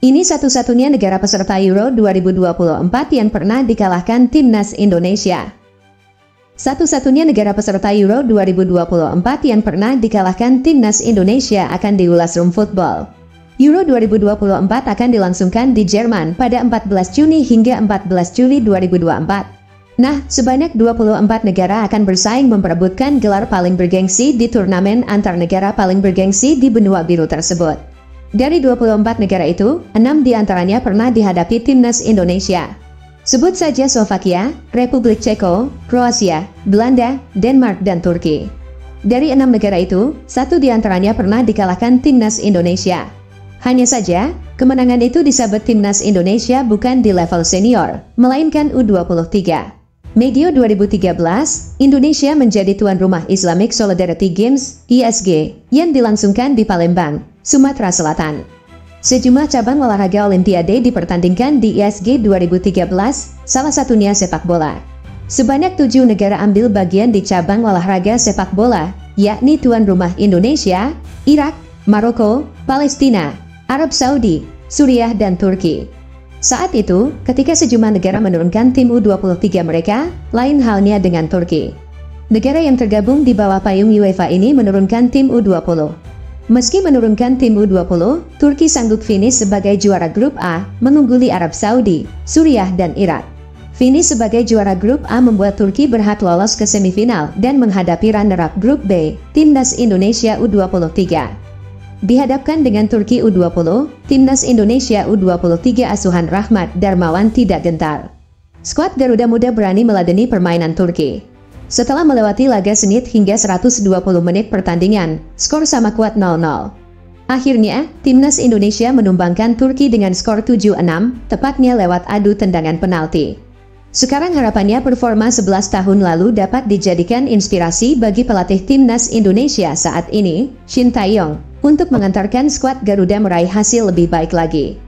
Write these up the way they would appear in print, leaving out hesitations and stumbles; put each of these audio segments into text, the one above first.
Ini satu-satunya negara peserta Euro 2024 yang pernah dikalahkan timnas Indonesia. Satu-satunya negara peserta Euro 2024 yang pernah dikalahkan timnas Indonesia akan diulas Room Football. Euro 2024 akan dilangsungkan di Jerman pada 14 Juni hingga 14 Juli 2024. Nah, sebanyak 24 negara akan bersaing memperebutkan gelar paling bergengsi di turnamen antar negara paling bergengsi di benua biru tersebut. Dari 24 negara itu, 6 diantaranya pernah dihadapi timnas Indonesia. Sebut saja Slovakia, Republik Ceko, Kroasia, Belanda, Denmark, dan Turki. Dari 6 negara itu, 1 diantaranya pernah dikalahkan timnas Indonesia. Hanya saja, kemenangan itu disabet timnas Indonesia bukan di level senior, melainkan U23. Medio 2013, Indonesia menjadi tuan rumah Islamic Solidarity Games (ISG) yang dilangsungkan di Palembang, Sumatera Selatan. Sejumlah cabang olahraga Olimpiade dipertandingkan di ISG 2013, salah satunya sepak bola. Sebanyak 7 negara ambil bagian di cabang olahraga sepak bola, yakni tuan rumah Indonesia, Irak, Maroko, Palestina, Arab Saudi, Suriah, dan Turki. Saat itu, ketika sejumlah negara menurunkan tim U23 mereka, lain halnya dengan Turki. Negara yang tergabung di bawah payung UEFA ini menurunkan tim U20. Meski menurunkan tim U20, Turki sanggup finish sebagai juara grup A, mengungguli Arab Saudi, Suriah, dan Irak. Finish sebagai juara grup A membuat Turki berhak lolos ke semifinal dan menghadapi runner-up grup B, timnas Indonesia U23. Dihadapkan dengan Turki U20, timnas Indonesia U23 asuhan Rahmat Darmawan tidak gentar. Skuad Garuda Muda berani meladeni permainan Turki. Setelah melewati laga sengit hingga 120 menit pertandingan, skor sama kuat 0-0. Akhirnya, timnas Indonesia menumbangkan Turki dengan skor 7-6, tepatnya lewat adu tendangan penalti. Sekarang harapannya performa 11 tahun lalu dapat dijadikan inspirasi bagi pelatih timnas Indonesia saat ini, Shin Tae-yong, untuk mengantarkan skuad Garuda meraih hasil lebih baik lagi.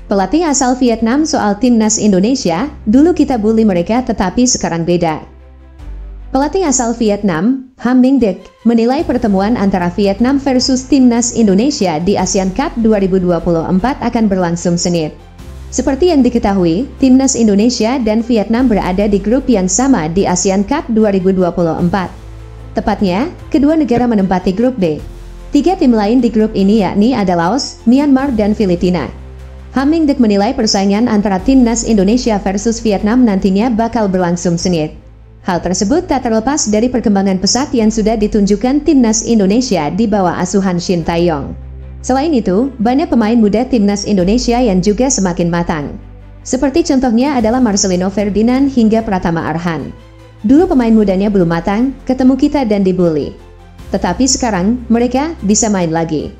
Pelatih asal Vietnam soal timnas Indonesia, dulu kita bully mereka tetapi sekarang beda. Pelatih asal Vietnam, Ham Minh Dec, menilai pertemuan antara Vietnam versus timnas Indonesia di Asian Cup 2024 akan berlangsung sengit. Seperti yang diketahui, timnas Indonesia dan Vietnam berada di grup yang sama di Asian Cup 2024. Tepatnya, kedua negara menempati grup B. 3 tim lain di grup ini yakni ada Laos, Myanmar, dan Filipina. Ham Minh Dec menilai persaingan antara timnas Indonesia versus Vietnam nantinya bakal berlangsung sengit. Hal tersebut tak terlepas dari perkembangan pesat yang sudah ditunjukkan timnas Indonesia di bawah asuhan Shin Tae-yong. Selain itu, banyak pemain muda timnas Indonesia yang juga semakin matang. Seperti contohnya adalah Marcelino Ferdinand hingga Pratama Arhan. Dulu pemain mudanya belum matang, ketemu kita dan dibully. Tetapi sekarang, mereka bisa main lagi.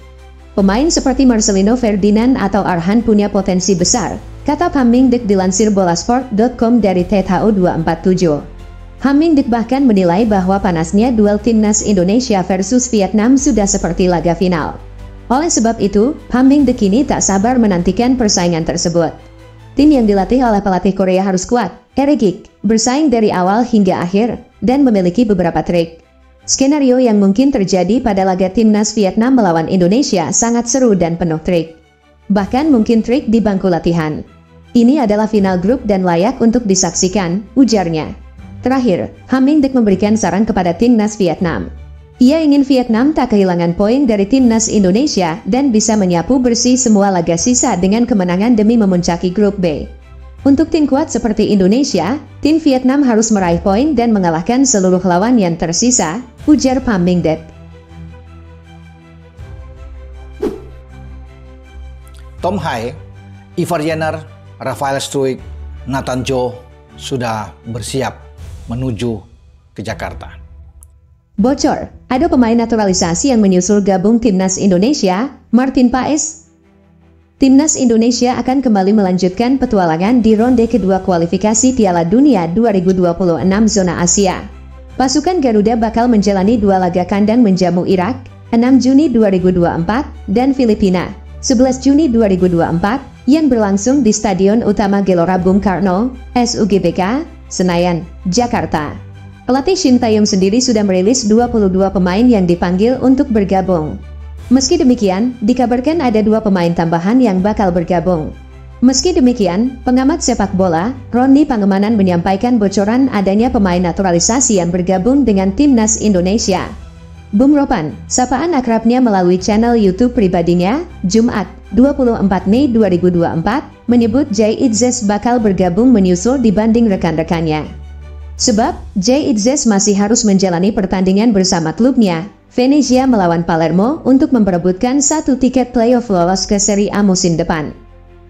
Pemain seperti Marcelino Ferdinand atau Arhan punya potensi besar, kata Ham Minh Dec dilansir bolasport.com dari THO247. Ham Minh Dec bahkan menilai bahwa panasnya duel timnas Indonesia versus Vietnam sudah seperti laga final. Oleh sebab itu, Ham Minh Dec kini tak sabar menantikan persaingan tersebut. Tim yang dilatih oleh pelatih Korea harus kuat, energik, bersaing dari awal hingga akhir, dan memiliki beberapa trik. Skenario yang mungkin terjadi pada laga timnas Vietnam melawan Indonesia sangat seru dan penuh trik. Bahkan mungkin trik di bangku latihan. Ini adalah final grup dan layak untuk disaksikan, ujarnya. Terakhir, Ham Minh Dec memberikan saran kepada timnas Vietnam. Ia ingin Vietnam tak kehilangan poin dari timnas Indonesia dan bisa menyapu bersih semua laga sisa dengan kemenangan demi memuncaki grup B. Untuk tim kuat seperti Indonesia, tim Vietnam harus meraih poin dan mengalahkan seluruh lawan yang tersisa, ujar Ham Minh Dec. Tom Hai, Ivar Jenner, Rafael Struijk, Nathan Joe sudah bersiap menuju ke Jakarta. Bocor, ada pemain naturalisasi yang menyusul gabung timnas Indonesia, Martin Paes. Timnas Indonesia akan kembali melanjutkan petualangan di ronde kedua kualifikasi Piala Dunia 2026 zona Asia. Pasukan Garuda bakal menjalani 2 laga kandang menjamu Irak, 6 Juni 2024, dan Filipina, 11 Juni 2024, yang berlangsung di Stadion Utama Gelora Bung Karno, SUGBK, Senayan, Jakarta. Pelatih Shin Tae-yong sendiri sudah merilis 22 pemain yang dipanggil untuk bergabung. Meski demikian, dikabarkan ada 2 pemain tambahan yang bakal bergabung. Meski demikian, pengamat sepak bola, Roni Pangemanan menyampaikan bocoran adanya pemain naturalisasi yang bergabung dengan Timnas Indonesia. Bung Ropan, sapaan akrabnya melalui channel YouTube pribadinya, Jumat, 24 Mei 2024, menyebut Jay Itzes bakal bergabung menyusul dibanding rekan-rekannya. Sebab, Jay Itzes masih harus menjalani pertandingan bersama klubnya, Venezia melawan Palermo untuk memperebutkan 1 tiket playoff lolos ke Serie A musim depan.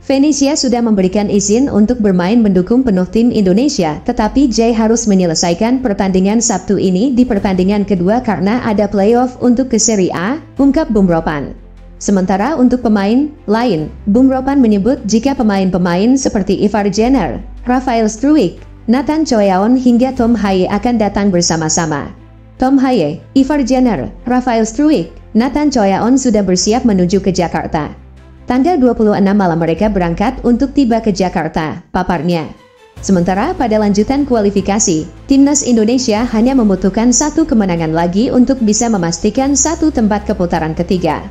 Venezia sudah memberikan izin untuk bermain mendukung penuh tim Indonesia, tetapi Jay harus menyelesaikan pertandingan Sabtu ini di pertandingan kedua karena ada playoff untuk ke Serie A, ungkap Bung Ropan. Sementara untuk pemain lain, Bung Ropan menyebut jika pemain-pemain seperti Ivar Jenner, Rafael Struijk, Nathan Choyaon hingga Tom Haye akan datang bersama-sama. Tom Haye, Ivar Jenner, Rafael Struijk, Nathan Choyaon sudah bersiap menuju ke Jakarta. Tanggal 26 malam mereka berangkat untuk tiba ke Jakarta, paparnya. Sementara pada lanjutan kualifikasi, Timnas Indonesia hanya membutuhkan 1 kemenangan lagi untuk bisa memastikan 1 tempat ke putaran ketiga.